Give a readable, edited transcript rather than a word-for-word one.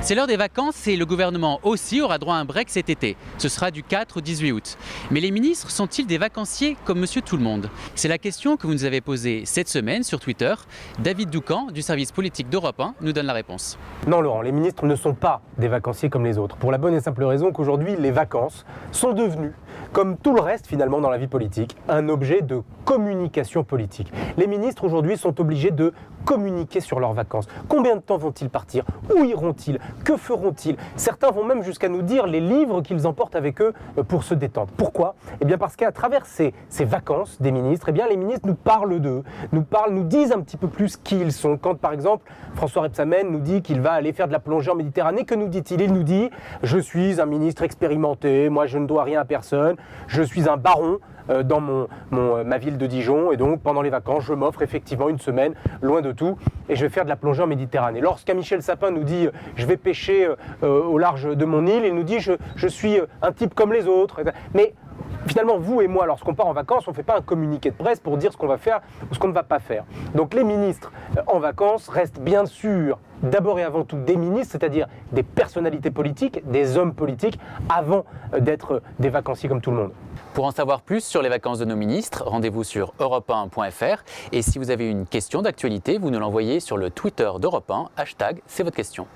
C'est l'heure des vacances et le gouvernement aussi aura droit à un break cet été. Ce sera du 4 au 18 août. Mais les ministres sont-ils des vacanciers comme monsieur tout le monde? C'est la question que vous nous avez posée cette semaine sur Twitter. David Doucan du service politique d'Europe 1 nous donne la réponse. Non Laurent, les ministres ne sont pas des vacanciers comme les autres. Pour la bonne et simple raison qu'aujourd'hui, les vacances sont devenues, comme tout le reste finalement dans la vie politique, un objet de communication politique. Les ministres aujourd'hui sont obligés de communiquer sur leurs vacances. Combien de temps vont-ils partir? Où iront-ils? Que feront-ils? Certains vont même jusqu'à nous dire les livres qu'ils emportent avec eux pour se détendre. Pourquoi? Eh bien parce qu'à travers ces vacances des ministres, eh bien les ministres nous parlent d'eux, nous disent un petit peu plus qui ils sont. Quand par exemple François Rebsamen nous dit qu'il va aller faire de la plongée en Méditerranée, que nous dit-il? Il nous dit « Je suis un ministre expérimenté, moi je ne dois rien à personne, je suis un baron dans ma ville de Dijon et donc pendant les vacances je m'offre effectivement une semaine loin de tout et je vais faire de la plongée en Méditerranée. » Lorsqu'un Michel Sapin nous dit « Je vais pêcher au large de mon île », il nous dit je suis un type comme les autres. Mais finalement, vous et moi, lorsqu'on part en vacances, on ne fait pas un communiqué de presse pour dire ce qu'on va faire ou ce qu'on ne va pas faire. Donc les ministres en vacances restent bien sûr d'abord et avant tout des ministres, c'est-à-dire des personnalités politiques, des hommes politiques, avant d'être des vacanciers comme tout le monde. Pour en savoir plus sur les vacances de nos ministres, rendez-vous sur europe1.fr. Et si vous avez une question d'actualité, vous nous l'envoyez sur le Twitter d'Europe 1, #c'est votre question.